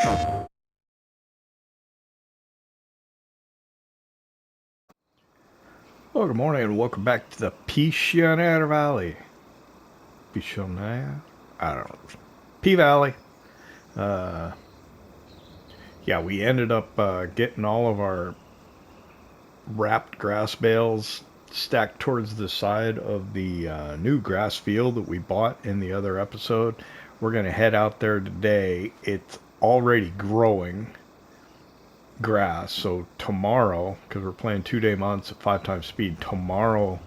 Well, good morning and welcome back to the Pichonnière Valley. Pichonnière? I don't know. P-Valley. Yeah, we ended up getting all of our wrapped grass bales stacked towards the side of the new grass field that we bought in the other episode. We're going to head out there today. It's already growing grass, so tomorrow, because we're playing 2-day months at 5 times speed, tomorrow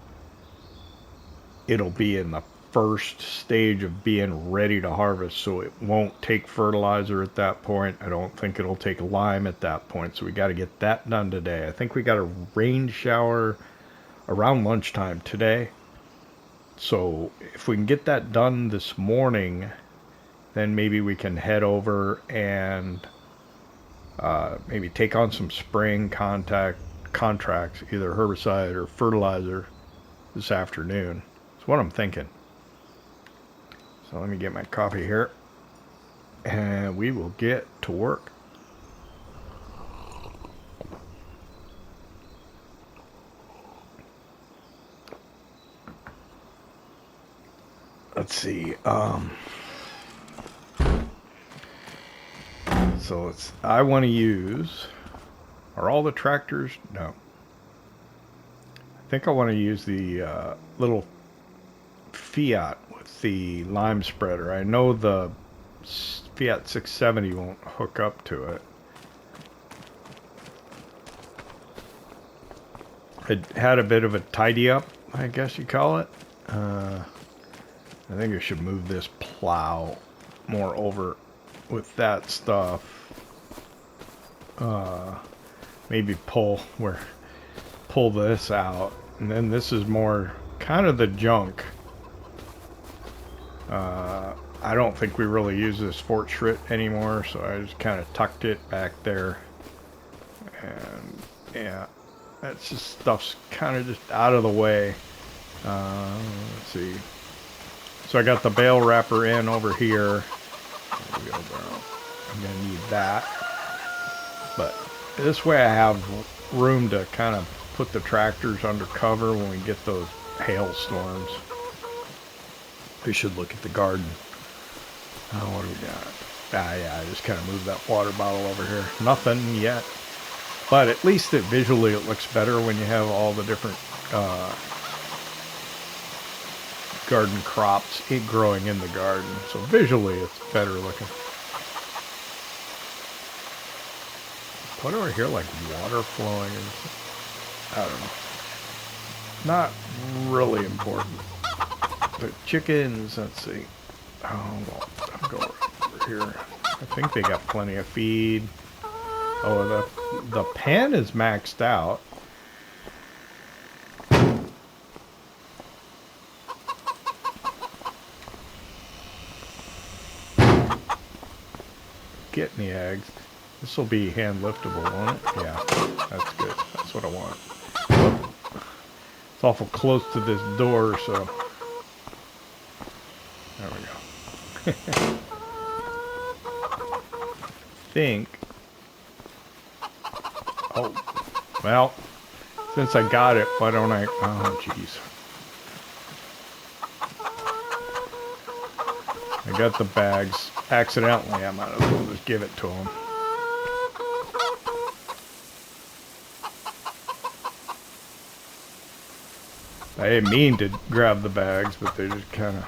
it'll be in the first stage of being ready to harvest, so it won't take fertilizer at that point. I don't think it'll take lime at that point, so we got to get that done today. I think we got a rain shower around lunchtime today, so if we can get that done this morning, then maybe we can head over and maybe take on some spraying contracts, either herbicide or fertilizer this afternoon. That's what I'm thinking. So let me get my coffee here and we will get to work. Let's see. So I want to use, are all the tractors? No. I think I want to use the little Fiat with the lime spreader. I know the Fiat 670 won't hook up to it. It had a bit of a tidy up, I guess you call it. I think I should move this plow more over with that stuff. Maybe pull this out, and then this is more kind of the junk. I don't think we really use this Fortschritt anymore, so I just kind of tucked it back there. And yeah, that's just stuff's kind of just out of the way. Let's see. So I got the bale wrapper in over here. Wheelbarrow. I'm gonna need that, but this way I have room to kind of put the tractors under cover when we get those hailstorms. We should look at the garden. What do we got? Yeah, I just kind of moved that water bottle over here. Nothing yet, but at least visually it looks better when you have all the different garden crops growing in the garden. So visually it's better looking. What do I hear, like water flowing? I don't know. Not really important. But chickens, let's see. Oh, well, I'll go over here. I think they got plenty of feed. Oh, the pen is maxed out. Getting the eggs. This will be hand liftable, won't it? Yeah, that's good. That's what I want. Oh, it's awful close to this door, so there we go. Think. Oh, well, since I got it, why don't I? Oh, jeez. I got the bags accidentally. I might as well just give it to him. I didn't mean to grab the bags, but they just kind of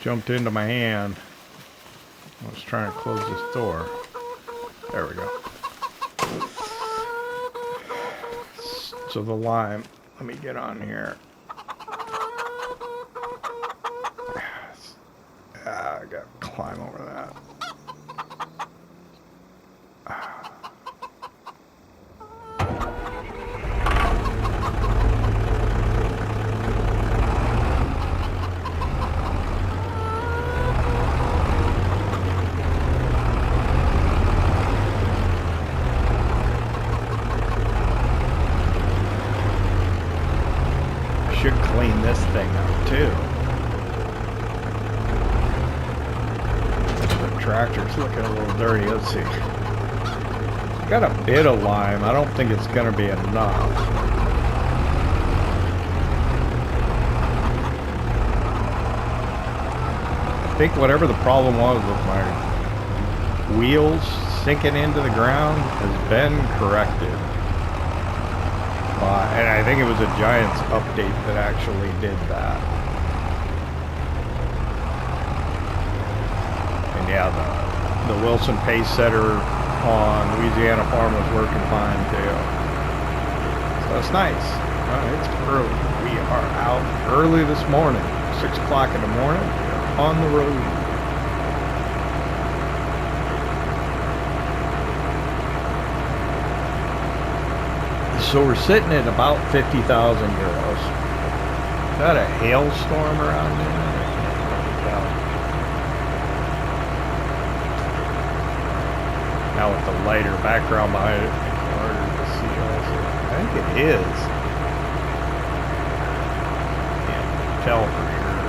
jumped into my hand. I was trying to close this door. There we go. So the lime, let me get on here. I gotta climb over that. Should clean this thing up too. tractor's looking a little dirty. Let's see. Got a bit of lime. I don't think it's going to be enough. I think whatever the problem was with my wheels sinking into the ground has been corrected. And I think it was a Giants update that actually did that. And yeah, the Wilson pace setter on Louisiana Farm was working fine too. So it's nice. It's early. We are out early this morning. 6 o'clock in the morning. We're on the road. So we're sitting at about 50,000 euros. Is that a hailstorm around there? I can't really tell. Now with the lighter background behind it, it's harder to see also. I think it is. Can't tell for sure.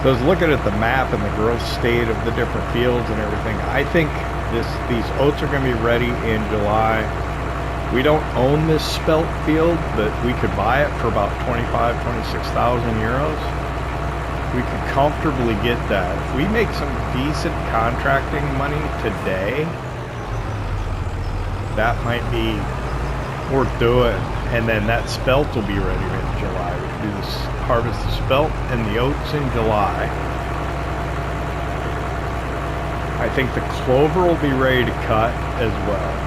So I was looking at the map and the growth state of the different fields and everything. I think these oats are going to be ready in July. We don't own this spelt field, but we could buy it for about 26,000 euros. We could comfortably get that. If we make some decent contracting money today, that might be worth doing. And then that spelt will be ready in July. We can do this, harvest the spelt and the oats in July. I think the clover will be ready to cut as well.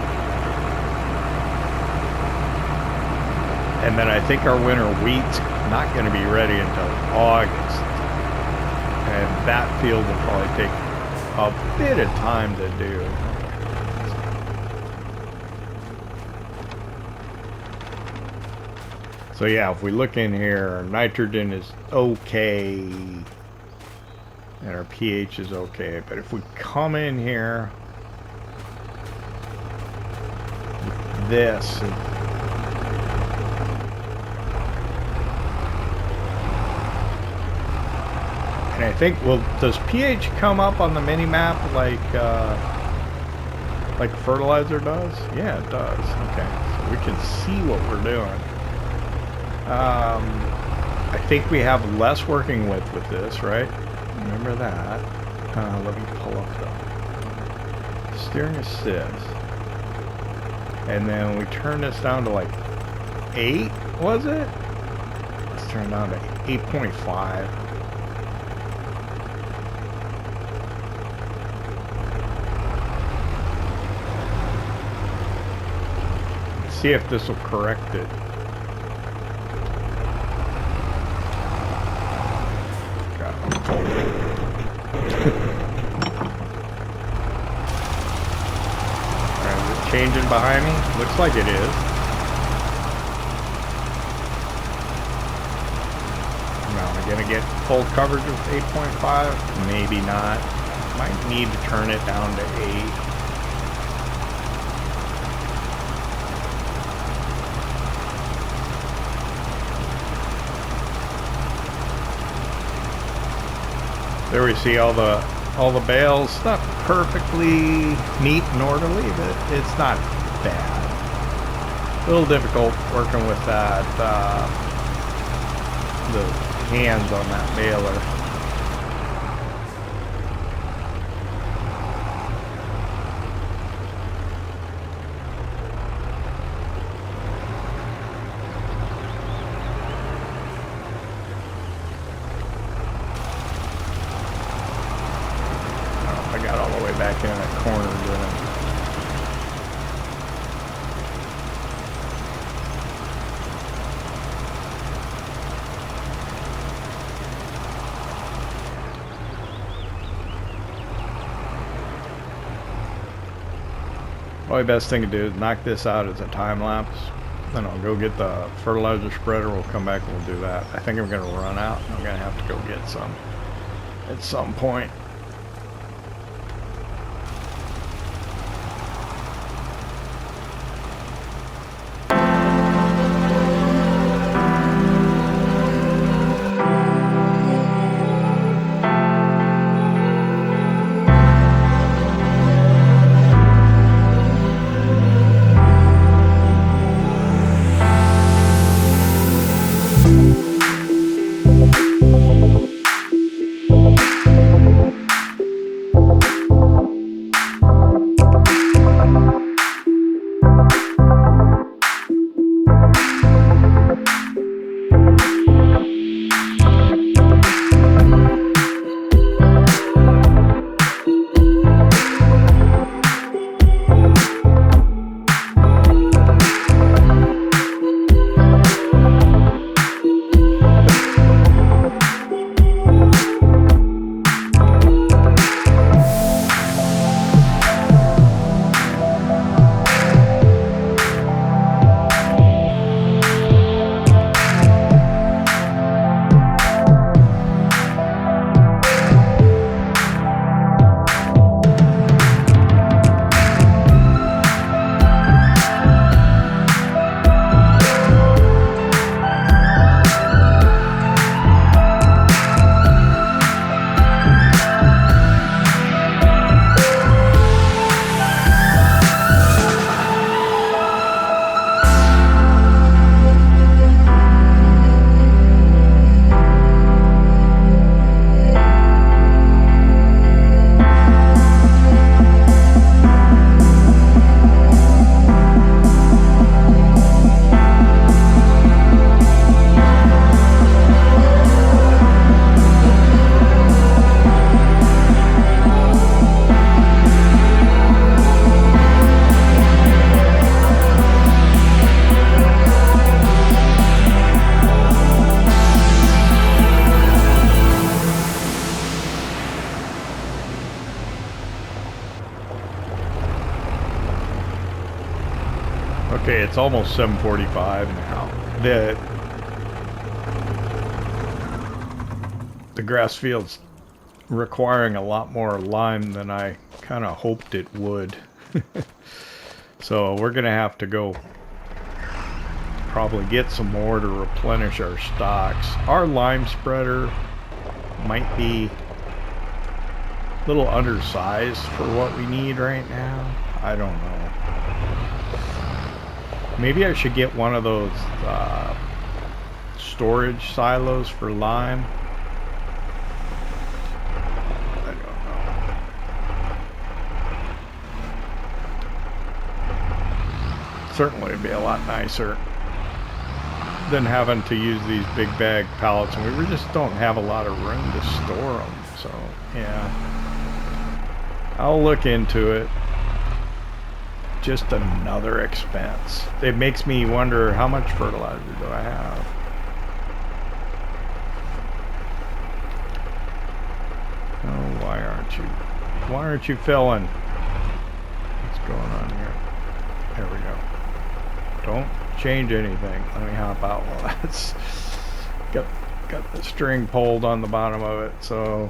And then I think our winter wheat's not going to be ready until August. And that field will probably take a bit of time to do. So yeah, if we look in here, our nitrogen is okay. And our pH is okay. But if we come in here with this, and I think, well, does pH come up on the mini map like fertilizer does? Yeah, it does. Okay, so we can see what we're doing. I think we have less working with this, right? Remember that. Let me pull up the steering assist. And then we turn this down to like 8, was it? Let's turn it down to 8.5. See if this will correct it. Alright, is it changing behind me? Looks like it is. Now, am I gonna get full coverage with 8.5? Maybe not. Might need to turn it down to 8. There we see all the bales. Not perfectly neat and orderly, but it's not bad. A little difficult working with that, the hands on that baler. Back in that corner doing it. Probably best thing to do is knock this out as a time lapse. Then I'll go get the fertilizer spreader. We'll come back and we'll do that. I think I'm going to run out. I'm going to have to go get some at some point. Okay, it's almost 7:45 now. The grass field's requiring a lot more lime than I kind of hoped it would. So we're gonna have to go probably get some more to replenish our stocks. Our lime spreader might be a little undersized for what we need right now. I don't know. Maybe I should get one of those storage silos for lime. I don't know. Certainly it'd be a lot nicer than having to use these big bag pallets, and we just don't have a lot of room to store them. So yeah, I'll look into it. Just another expense. It makes me wonder, how much fertilizer do I have? Oh, why aren't you filling? What's going on here? There we go. Don't change anything. Let me hop out while that's got the string pulled on the bottom of it, so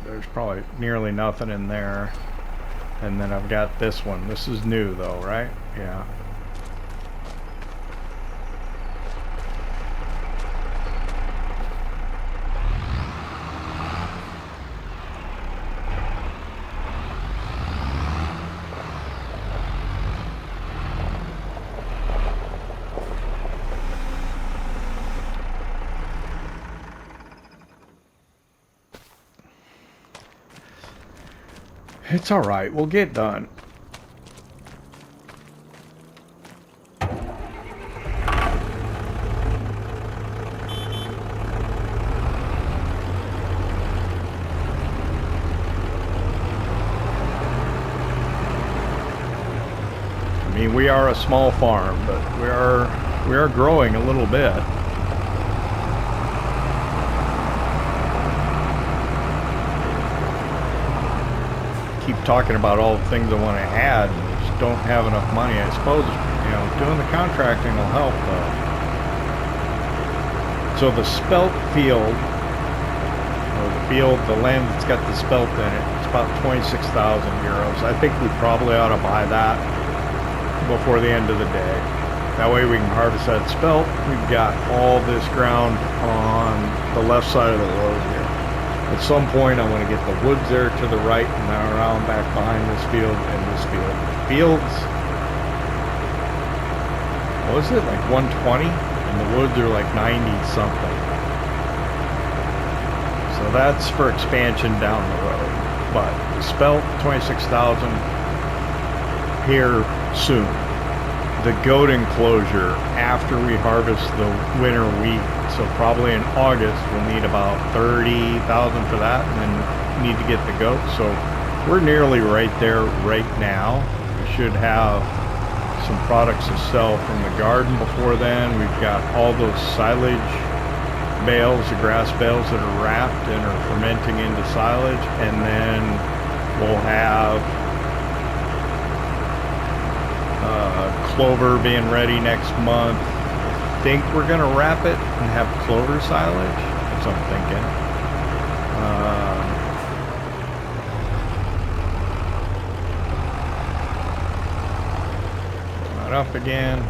there's probably nearly nothing in there. And then I've got this one. This is new though, right? Yeah. It's all right. We'll get done. I mean, we are a small farm, but we are growing a little bit. Keep talking about all the things I want to add, and just don't have enough money. I suppose, you know, doing the contracting will help though. So the spelt field, or the land that's got the spelt in it, it's about 26,000 euros. I think we probably ought to buy that before the end of the day. That way we can harvest that spelt. We've got all this ground on the left side of the road here. At some point, I want to get the woods there to the right and then around back behind this field and this field. Fields, what was it, like 120? And the woods are like 90 something. So that's for expansion down the road. But the spelt, 26,000 here soon. The goat enclosure after we harvest the winter wheat. So probably in August we'll need about 30,000 for that, and then need to get the goat. So we're nearly right there right now. We should have some products to sell from the garden before then. We've got all those silage bales, the grass bales that are wrapped and are fermenting into silage, and then we'll have clover being ready next month. I think we're gonna wrap it and have clover silage. That's what I'm thinking. Pull that up again.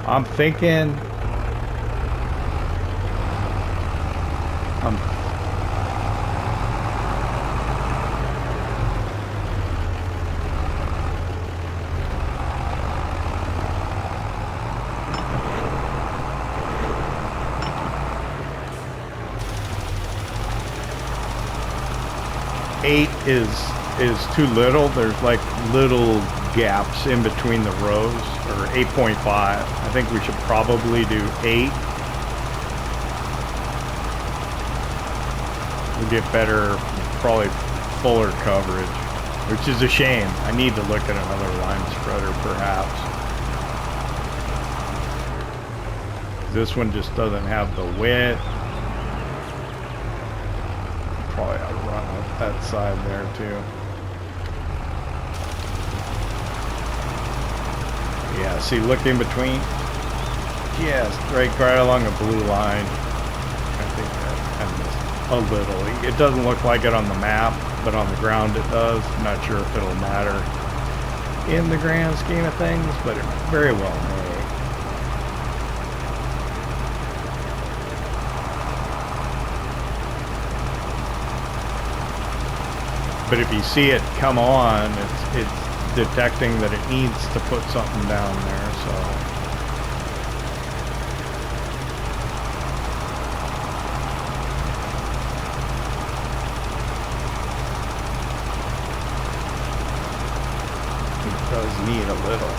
I'm thinking. Eight is too little. There's like little gaps in between the rows, or 8.5. I think we should probably do 8. We'll get better, probably fuller coverage, which is a shame. I need to look at another lime spreader perhaps. This one just doesn't have the width. Probably ought to run with that side there too. Yeah, see, look in between. Yes, right along the blue line. I think that kind of missed a little. It doesn't look like it on the map, but on the ground it does. I'm not sure if it'll matter in the grand scheme of things, but it very well may. But if you see it come on, it's detecting that it needs to put something down there, so. It does need a little.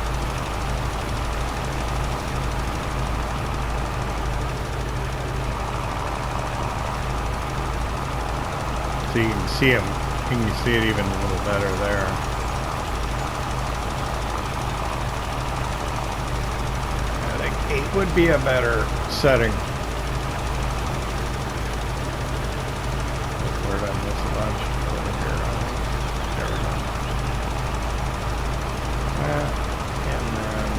So you can see him. You can see it even a little better there. I think 8 would be a better setting. Where did I miss a bunch? Over here. There we go. And then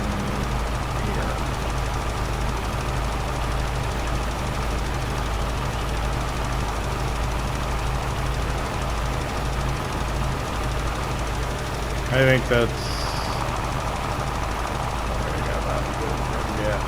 here. I think that's. Yeah.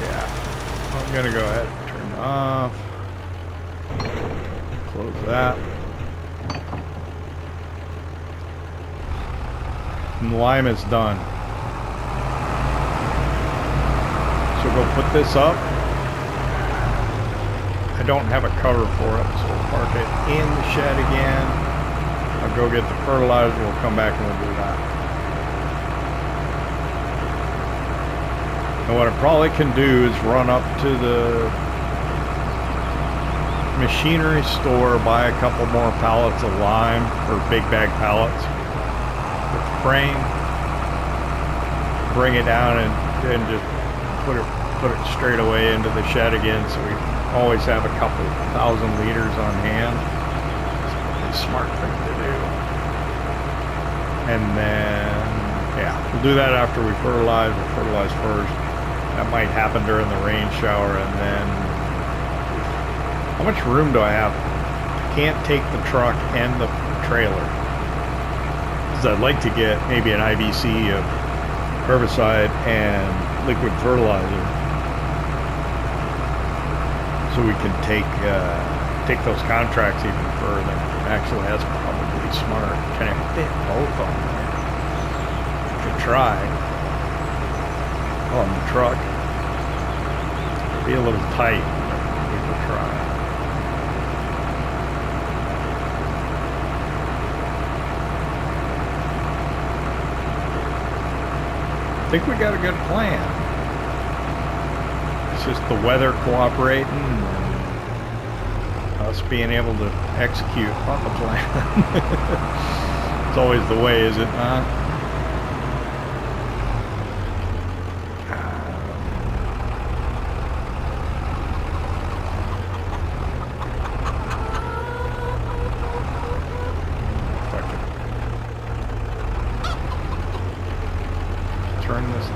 Yeah. I'm gonna go ahead and turn it off. Close that. And the lime is done. So go put this up. I don't have a cover for it, so we'll park it in the shed again. I'll go get the fertilizer, we'll come back and we'll do that. And what I probably can do is run up to the machinery store, buy a couple more pallets of lime, or big bag pallets. Frame, bring it down and just put it straight away into the shed again, so we always have a couple thousand liters on hand. It's a smart thing to do. And then, yeah, we'll do that after we fertilize. We'll fertilize first. That might happen during the rain shower. And then, how much room do I have? I can't take the truck and the trailer. I'd like to get maybe an IBC of herbicide and liquid fertilizer, so we can take those contracts even further. Actually, that's probably smart. Can I fit both on there? Could try on the truck. It'd be a little tight, but we could try. I think we got a good plan. It's just the weather cooperating and us being able to execute on the plan. It's always the way, is it not?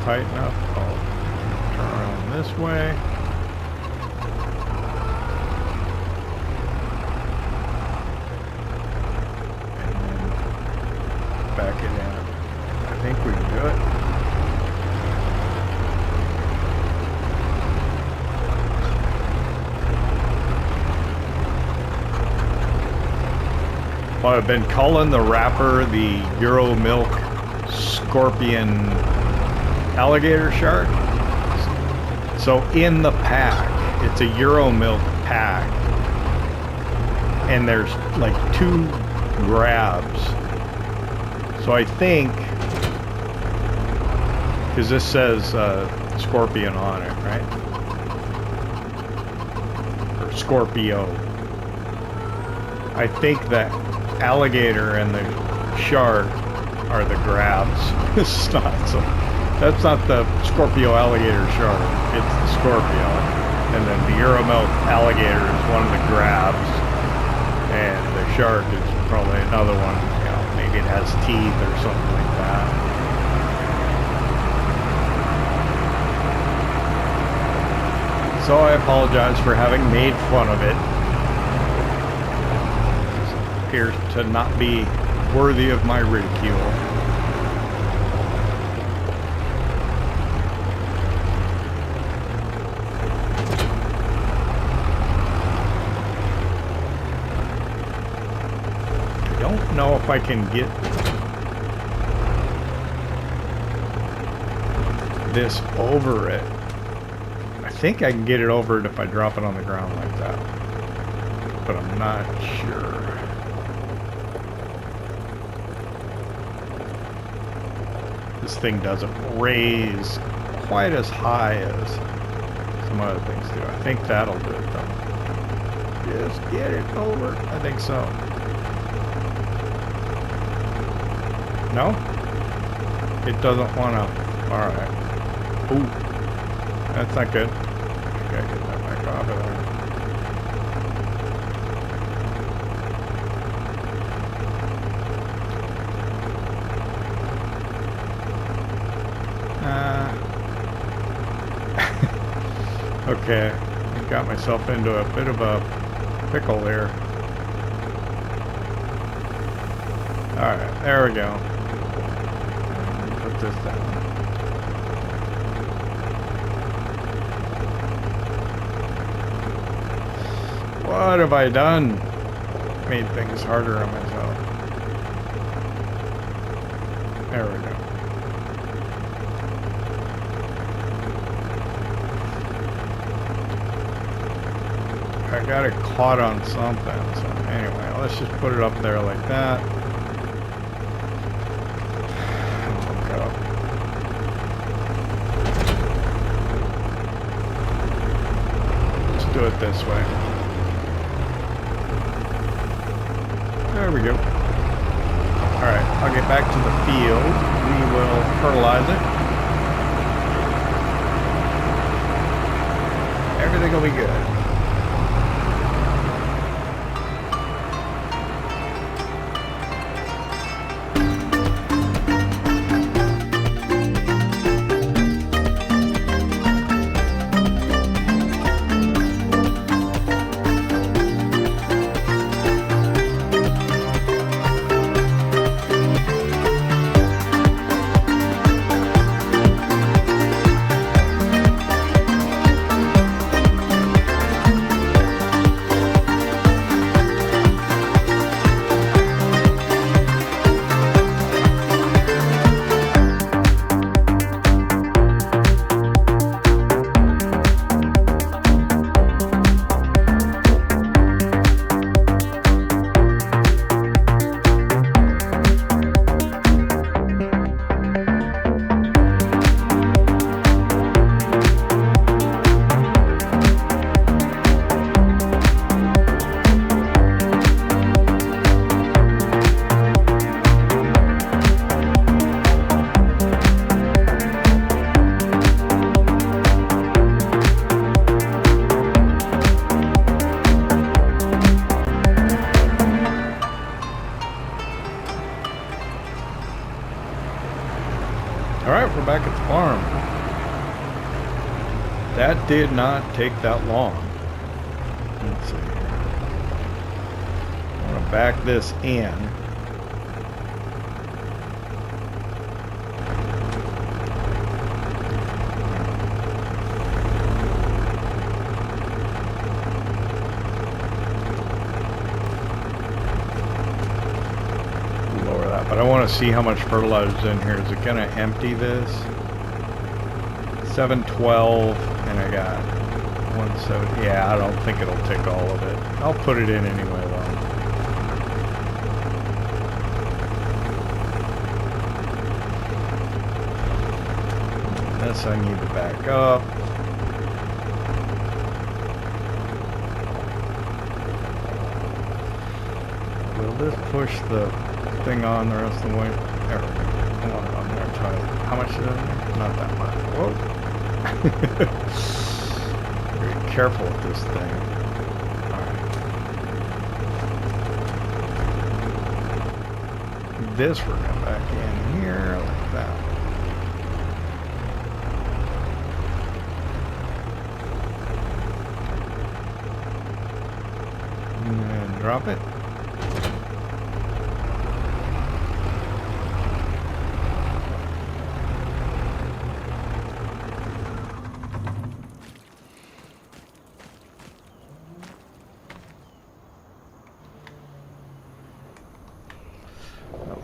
Tight enough. I'll turn around this way. And then back it in. I think we can do it. Well, I've been calling the wrapper the Euro Milk Scorpion alligator shark. So in the pack, it's a Euro Milk pack, and there's like 2 grabs. So I think, because this says Scorpion on it, right? Or Scorpio. I think the alligator and the shark are the grabs. It's not so. That's not the Scorpio alligator shark. It's the Scorpio. And then the Euromilk alligator is one of the grabs. And the shark is probably another one. You know, maybe it has teeth or something like that. So I apologize for having made fun of it. It appears to not be worthy of my ridicule. I don't know if I can get this over it. I think I can get it over it if I drop it on the ground like that, but I'm not sure. This thing doesn't raise quite as high as some other things do. I think that'll do it though. Just get it over. I think so. No? It doesn't want to. Alright. Ooh. That's not good. I gotta get that back off of there. Okay, I got myself into a bit of a pickle here. Alright, there we go. Put this down. What have I done? Made things harder on myself. There we go. I got it caught on something, so anyway, let's just put it up there like that. Look up. Let's do it this way. There we go. Alright, I'll get back to the field. We will fertilize it. Everything will be good. Back at the farm. That did not take that long. Let's see here. I want to back this in. But I want to see how much fertilizer is in here. Is it going to empty this? 712, and I got 170. Yeah, I don't think it'll take all of it. I'll put it in anyway, though. This I need to back up. this push the thing on the rest of the way? There we go. I want it on there tight. How much is it? Not that much. Whoa. Very careful with this thing. Alright. This we're going to back in here like that. And drop it.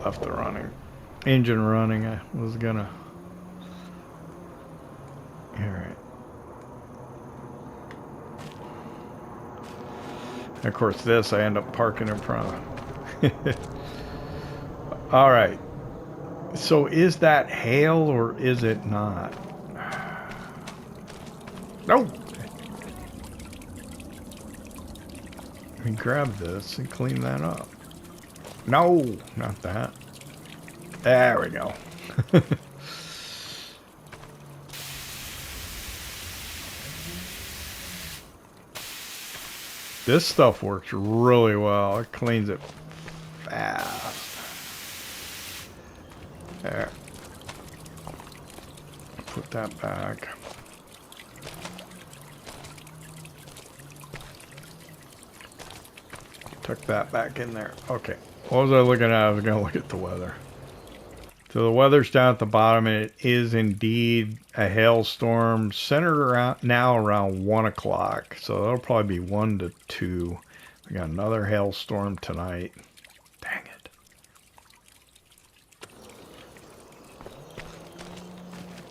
Left the engine running. I was gonna. All right. Of course, this I end up parking in front of. All right. So is that hail or is it not? No. Let me grab this and clean that up. No, not that. There we go. This stuff works really well. It cleans it fast. There. Put that back. Tuck that back in there. Okay. What was I looking at? I was going to look at the weather. So the weather's down at the bottom, and it is indeed a hailstorm centered around now around 1 o'clock. So that'll probably be 1 to 2. We got another hailstorm tonight. Dang it.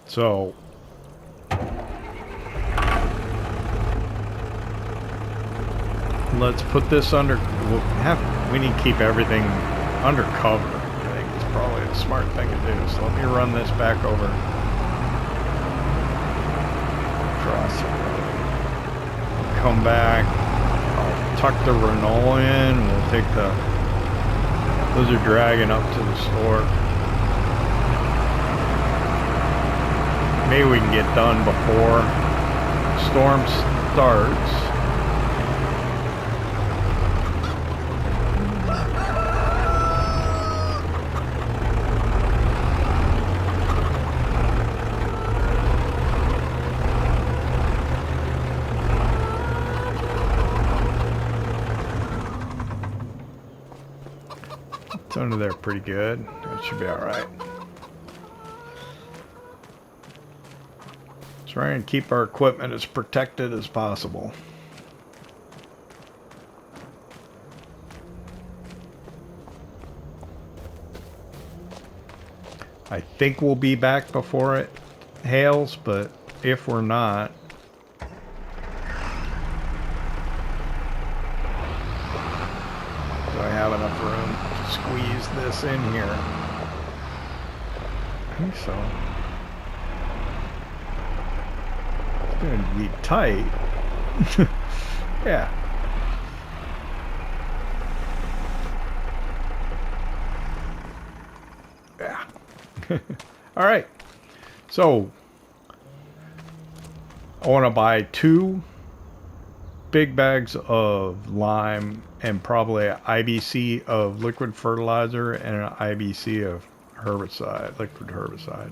So let's put this under. We need to keep everything under cover. I think it's probably a smart thing to do. So let me run this back over. Across the road. Come back. I'll tuck the Renault in. We'll take the. Those are dragging up to the store. Maybe we can get done before the storm starts. It's under there pretty good. That should be alright. Try and keep our equipment as protected as possible. I think we'll be back before it hails, but if we're not, do I have enough room to squeeze this in here? I think so. It's going to be tight. Yeah. Yeah. All right. So I want to buy 2 big bags of lime and probably an IBC of liquid fertilizer and an IBC of herbicide, liquid herbicide.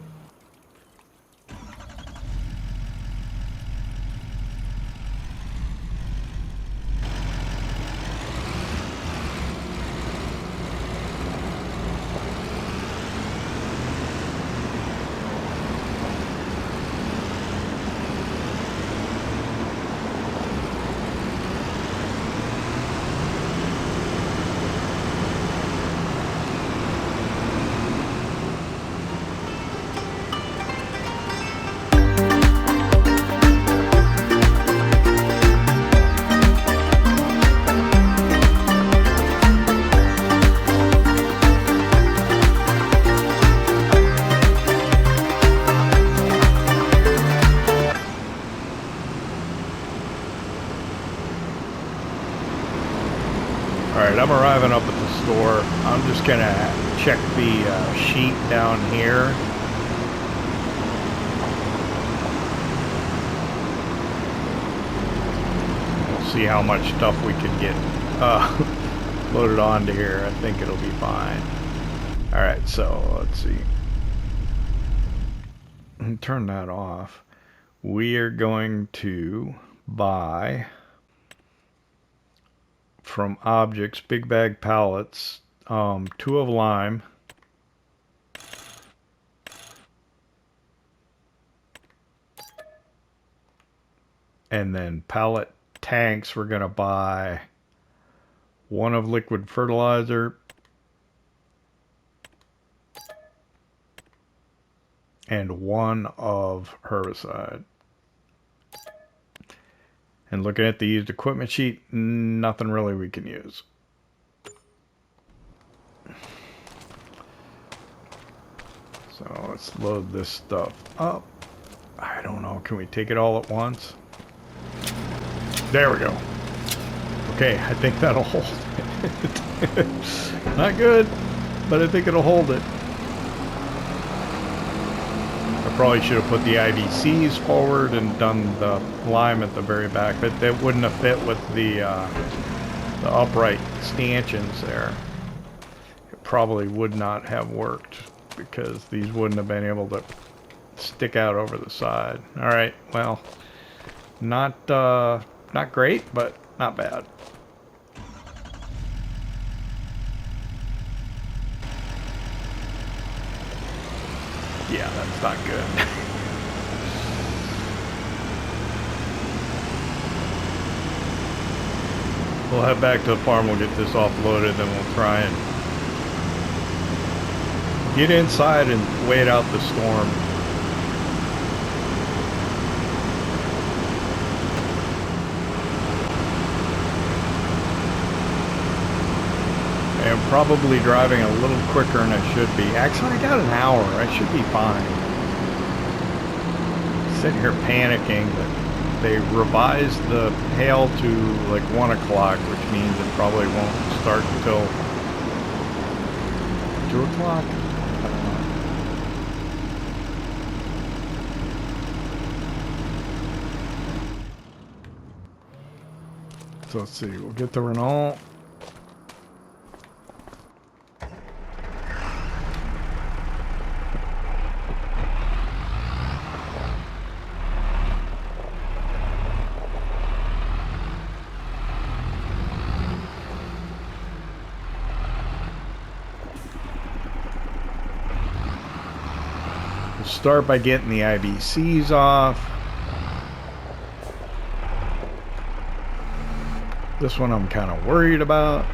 I'm arriving up at the store. I'm just gonna check the sheet down here. We'll see how much stuff we can get loaded onto here. I think it'll be fine. Alright, so let's see. Turn that off. We are going to buy from objects, big bag pallets, 2 of lime, and then pallet tanks we're gonna buy 1 of liquid fertilizer and 1 of herbicide. And looking at the used equipment sheet, nothing really we can use. So let's load this stuff up. I don't know, can we take it all at once? There we go. Okay, I think that'll hold it. Not good, but I think it'll hold it. I probably should have put the IBCs forward and done the lime at the very back, but that wouldn't have fit with the upright stanchions there. It probably would not have worked because these wouldn't have been able to stick out over the side. All right, well, not great, but not bad. Yeah, that's not good. We'll head back to the farm, we'll get this offloaded, then we'll try and get inside and wait out the storm. I'm probably driving a little quicker than I should be. Actually, I got an hour. I should be fine. Sitting here panicking that they revised the hail to like 1 o'clock, which means it probably won't start until 2 o'clock. I don't know. So let's see. We'll get the Renault. Start by getting the IBCs off. This one I'm kind of worried about.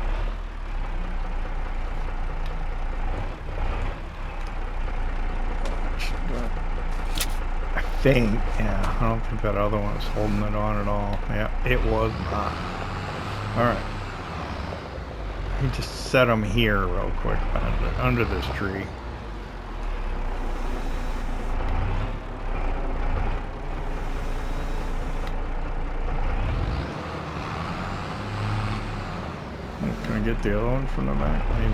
I think, yeah, I don't think that other one is holding it on at all. Yeah, it was not. Alright. Let me just set them here real quick under this tree. Get the other one from the back, maybe.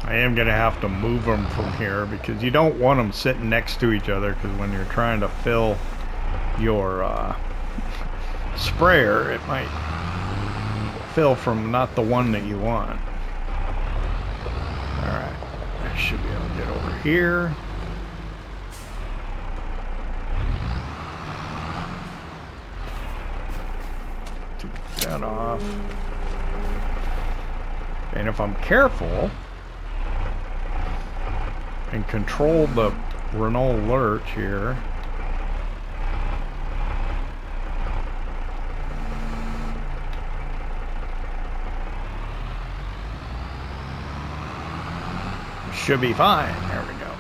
I am going to have to move them from here because you don't want them sitting next to each other, because when you're trying to fill your sprayer, it might fill from not the one that you want. Alright, I should be able to get over here. Take that off. And if I'm careful and control the Renault lurch here, should be fine. There we go.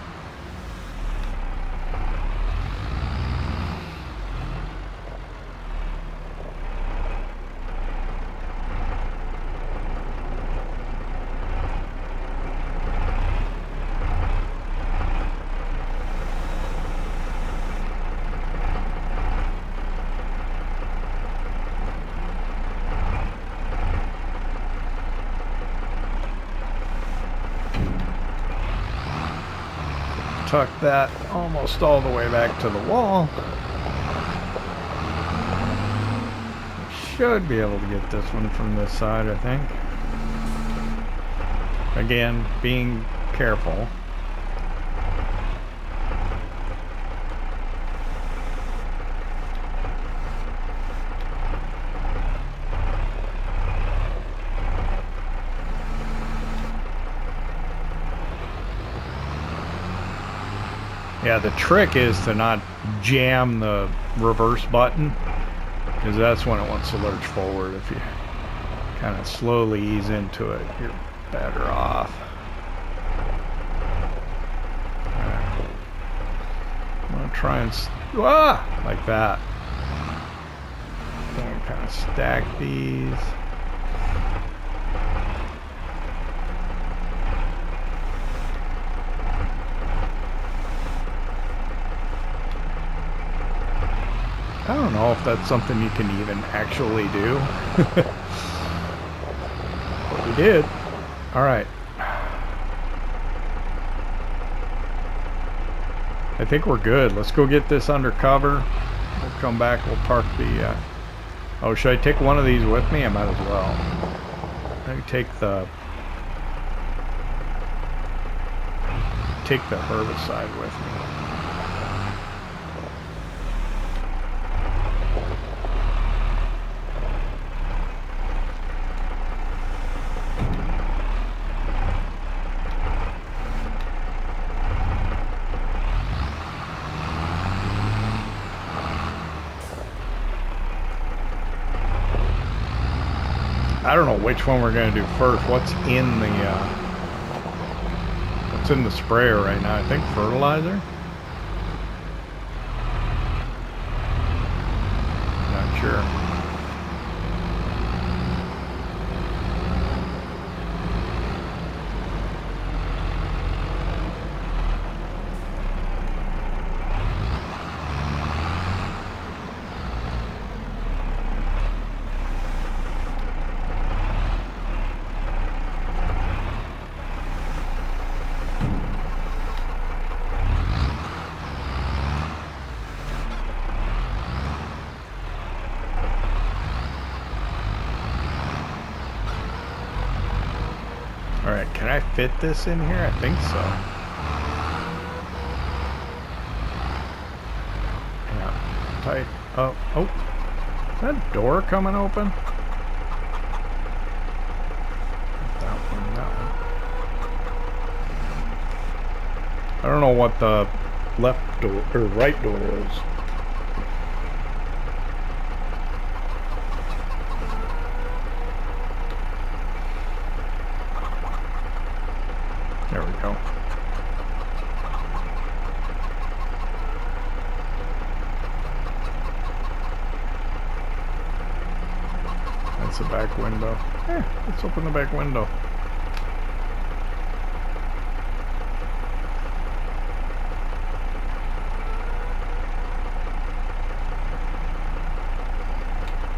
tuck that almost all the way back to the wall. Should be able to get this one from this side, I think. Again, being careful. Yeah, the trick is to not jam the reverse button, because that's when it wants to lurch forward. If you kind of slowly ease into it, you're better off. Right. I'm going to try and... like that. Then kind of stack these. I don't know if that's something you can even actually do. But we did. Alright. I think we're good. Let's go get this under cover. We'll come back. We'll park the... Oh, should I take one of these with me? I might as well. Let me take the herbicide with me. I don't know which one we're going to do first. What's in the sprayer right now? I think fertilizer? Not sure. Alright, can I fit this in here? I think so. Yeah, tight. Oh, is that door coming open? That one, that one. I don't know what the left door, or right door is. There we go. That's the back window. Let's open the back window.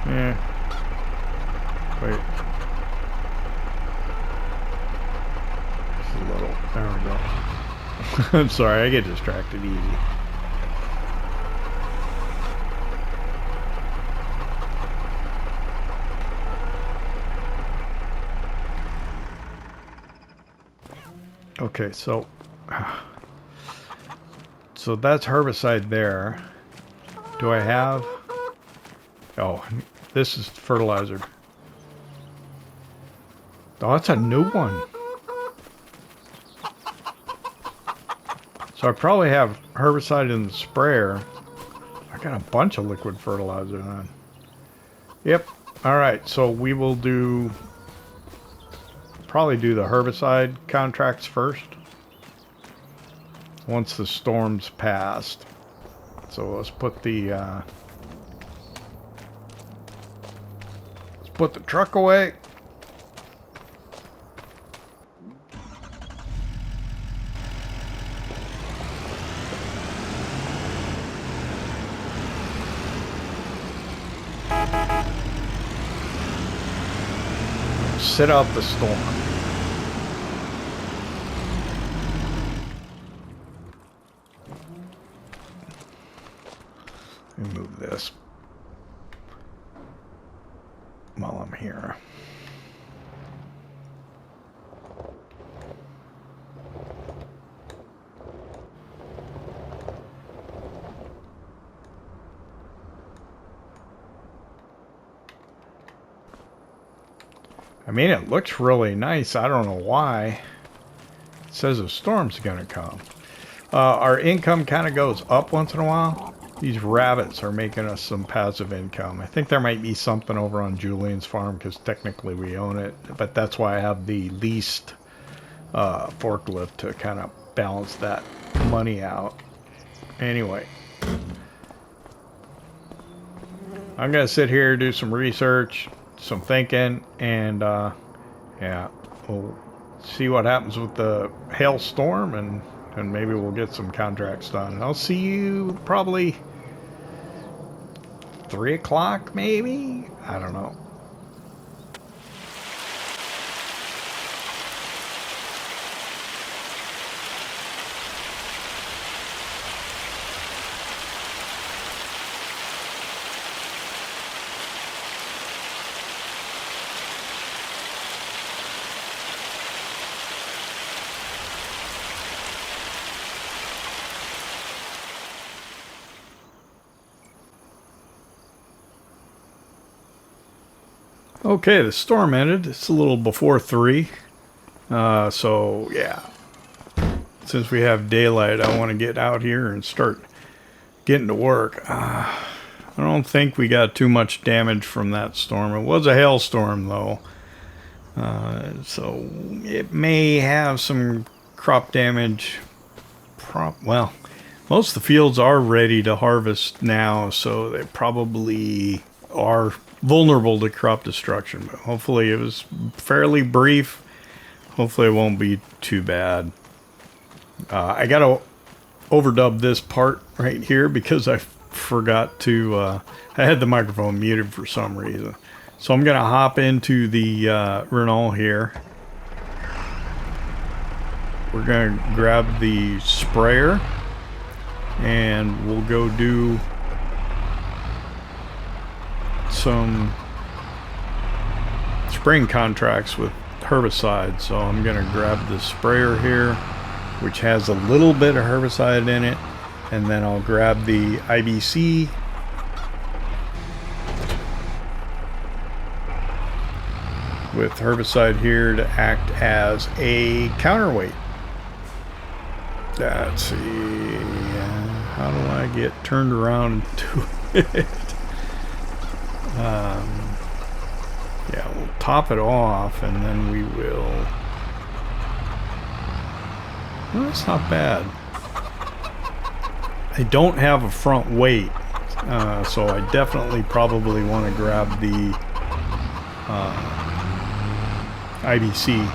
Yeah. Wait. There we go. I'm sorry, I get distracted easy. Okay, so that's herbicide there. Do I have... Oh, this is fertilizer. Oh, that's a new one. So I probably have herbicide in the sprayer. I got a bunch of liquid fertilizer on. Yep. Alright, so we will probably do the herbicide contracts first. Once the storm's passed. So let's put the truck away. Sit out the storm. I mean, it looks really nice. I don't know why. It says a storm's gonna come. Our income kind of goes up once in a while. These rabbits are making us some passive income. I think there might be something over on Julian's farm because technically we own it, but that's why I have the leased forklift to kind of balance that money out. Anyway, I'm gonna sit here, do some research, some thinking, and yeah, we'll see what happens with the hailstorm, and maybe we'll get some contracts done. And I'll see you probably 3 o'clock, maybe? I don't know. Okay, the storm ended. It's a little before 3. So, yeah. Since we have daylight, I want to get out here and start getting to work. I don't think we got too much damage from that storm. It was a hailstorm, though. So, it may have some crop damage. Well, most of the fields are ready to harvest now, so they probably are vulnerable to crop destruction, but hopefully it was fairly brief. Hopefully it won't be too bad. I gotta overdub this part right here because I forgot to I had the microphone muted for some reason, so I'm gonna hop into the Renault here. We're gonna grab the sprayer and we'll go do some spraying contracts with herbicide. So I'm gonna grab the sprayer here, which has a little bit of herbicide in it, and then I'll grab the IBC with herbicide here to act as a counterweight. Let's see, how do I get turned around to it? Yeah, we'll top it off, and then we will... Well, that's not bad. I don't have a front weight, so I definitely probably want to grab the IBC.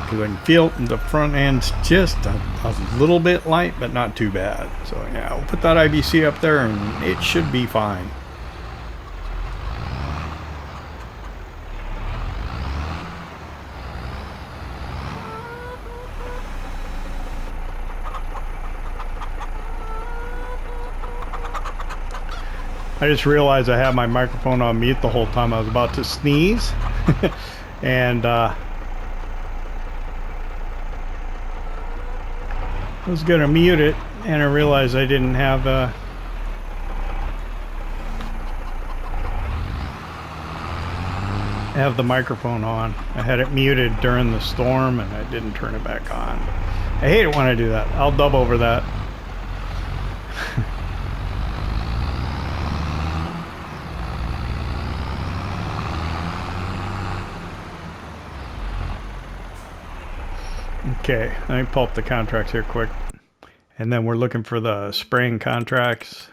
Because I can feel the front end's just a little bit light, but not too bad. So yeah, we'll put that IBC up there and it should be fine. I just realized I had my microphone on mute the whole time. I was about to sneeze. And I was gonna mute it, and I realized I didn't have the microphone on. I had it muted during the storm, and I didn't turn it back on. I hate it when I do that. I'll dub over that. Okay, let me pull up the contracts here quick. And then we're looking for the spraying contracts.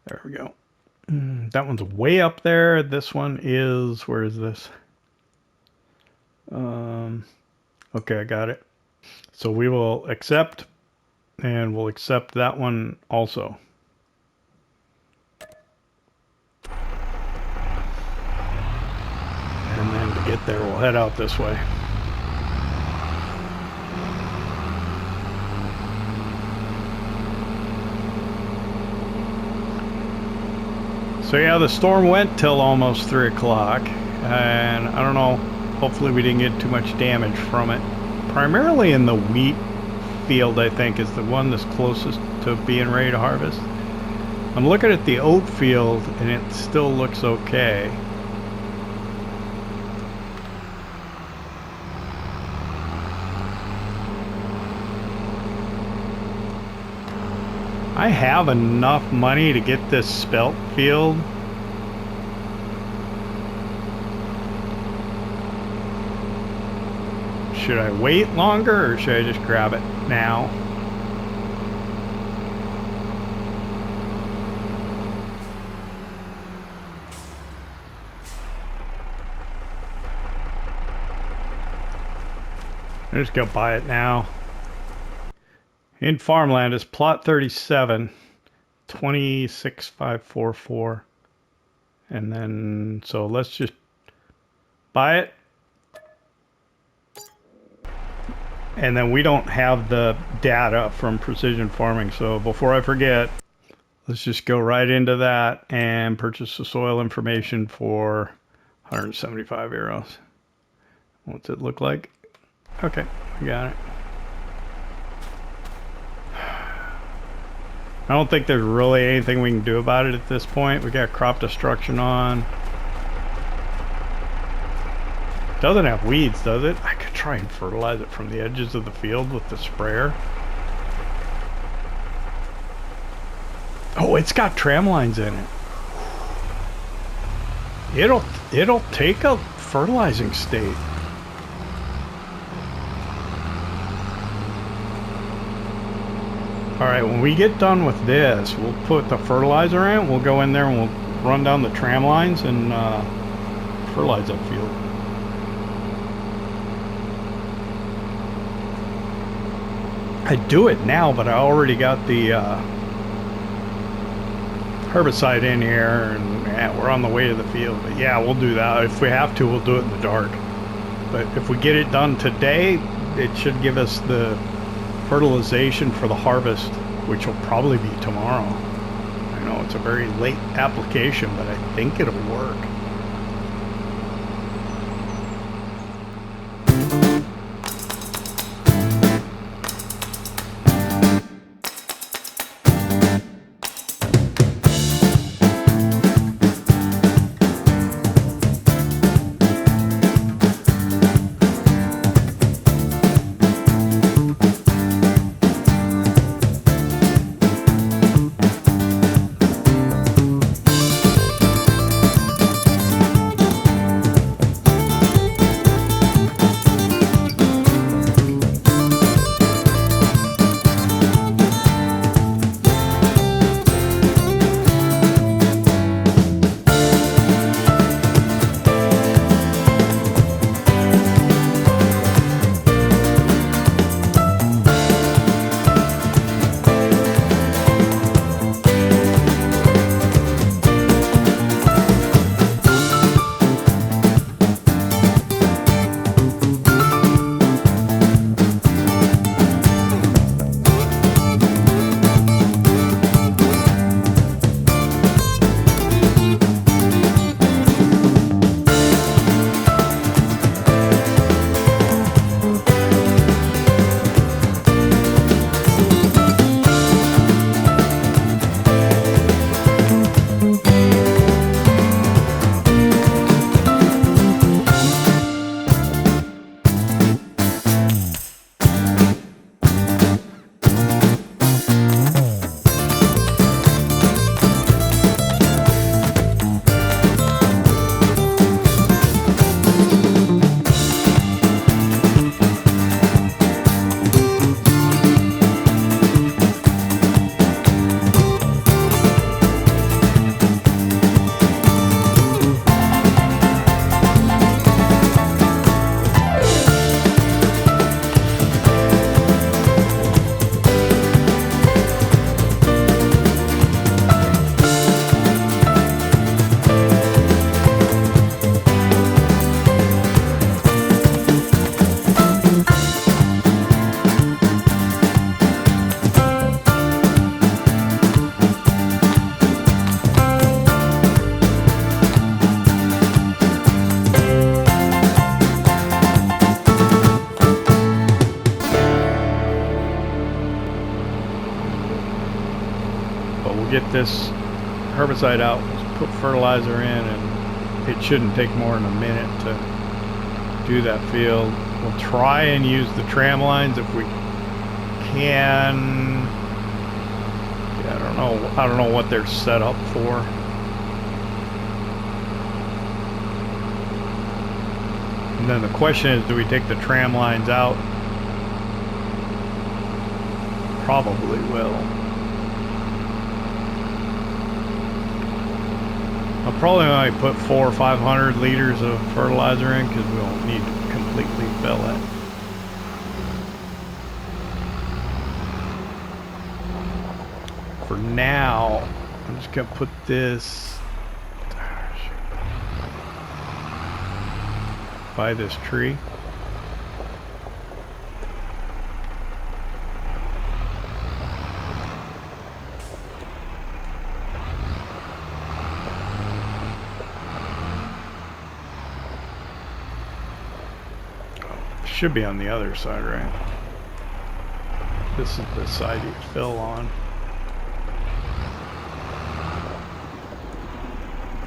There we go. That one's way up there. This one is, where is this? Okay, I got it. So we will accept, and we'll accept that one also. And then to get there, we'll head out this way. So yeah, the storm went till almost 3 o'clock, and I don't know, hopefully we didn't get too much damage from it. Primarily in the wheat field, I think, is the one that's closest to being ready to harvest. I'm looking at the oat field and it still looks okay. I have enough money to get this spelt field. Should I wait longer or should I just grab it now? I'm just gonna buy it now. In farmland is plot 37, 26544. And then, so let's just buy it. And then we don't have the data from precision farming. So before I forget, let's just go right into that and purchase the soil information for 175 euros. What's it look like? Okay, I got it. I don't think there's really anything we can do about it at this point. We got crop destruction on. Doesn't have weeds, does it? I could try and fertilize it from the edges of the field with the sprayer. Oh, it's got tram lines in it. It'll take a fertilizing state. Alright, when we get done with this, we'll put the fertilizer in, we'll go in there and we'll run down the tram lines and fertilize that field. I'd do it now, but I already got the herbicide in here and yeah, we're on the way to the field. But yeah, we'll do that. If we have to, we'll do it in the dark. But if we get it done today, it should give us the fertilization for the harvest, which will probably be tomorrow. I know it's a very late application, but I think it'll work. we'll get this herbicide out, put fertilizer in, and it shouldn't take more than a minute to do that field. We'll try and use the tram lines if we can. Yeah, I don't know what they're set up for. And then the question is, do we take the tram lines out? Probably will. I'll probably only put 400 or 500 liters of fertilizer in because we won't need to completely fill it. For now, I'm just gonna put this by this tree. Should be on the other side, right? This is the side you fill on.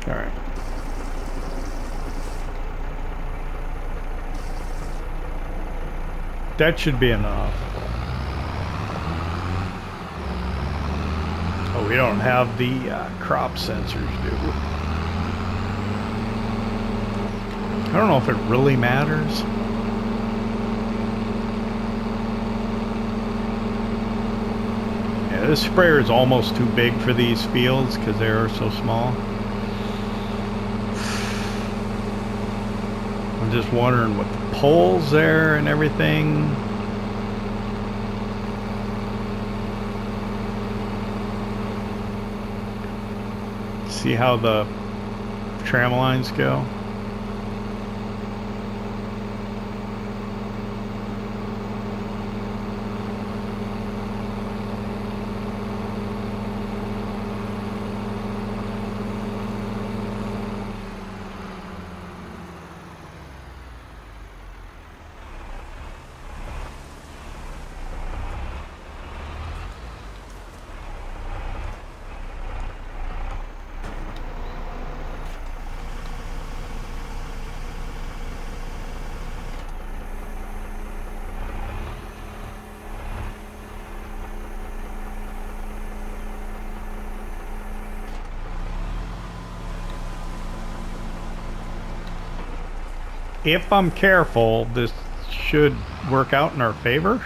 All right. That should be enough. Oh, we don't have the crop sensors, do we? I don't know if it really matters. Yeah, this sprayer is almost too big for these fields because they are so small. I'm just wondering with the poles there and everything. See how the tram lines go? If I'm careful, this should work out in our favor.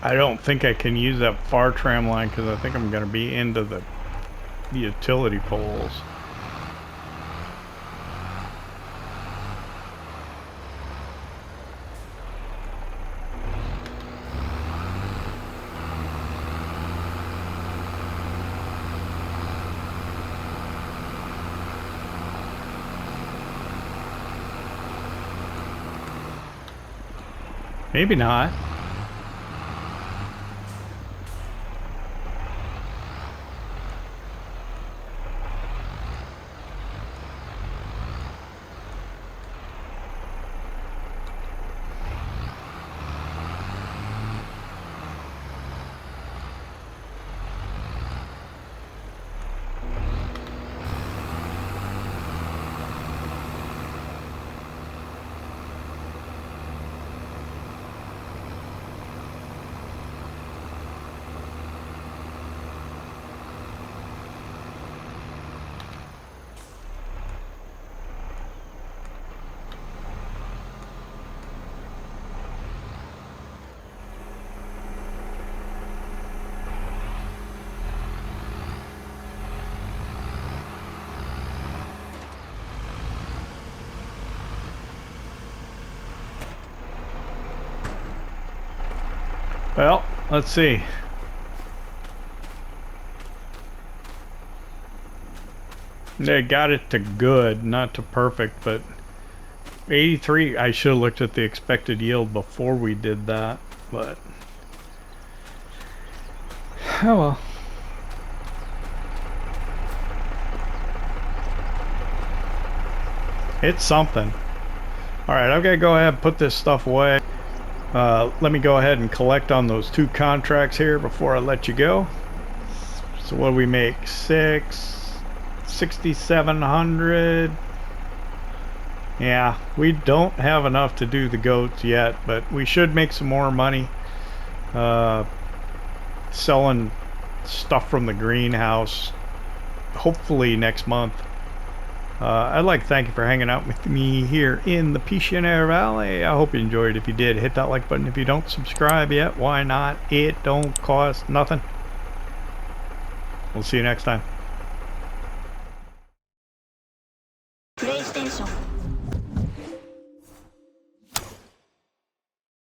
I don't think I can use that far tram line because I think I'm going to be into the utility poles. Maybe not. Well, let's see. They got it to good, not to perfect, but 83. I should have looked at the expected yield before we did that, but oh well. It's something. Alright, I've got to go ahead and put this stuff away. Let me go ahead and collect on those 2 contracts here before I let you go. So what do we make? 6,700. Yeah, we don't have enough to do the goats yet, but we should make some more money selling stuff from the greenhouse hopefully next month. I'd like to thank you for hanging out with me here in the Pichonnière Valley. I hope you enjoyed. If you did, hit that like button. If you don't subscribe yet, why not? It don't cost nothing. We'll see you next time.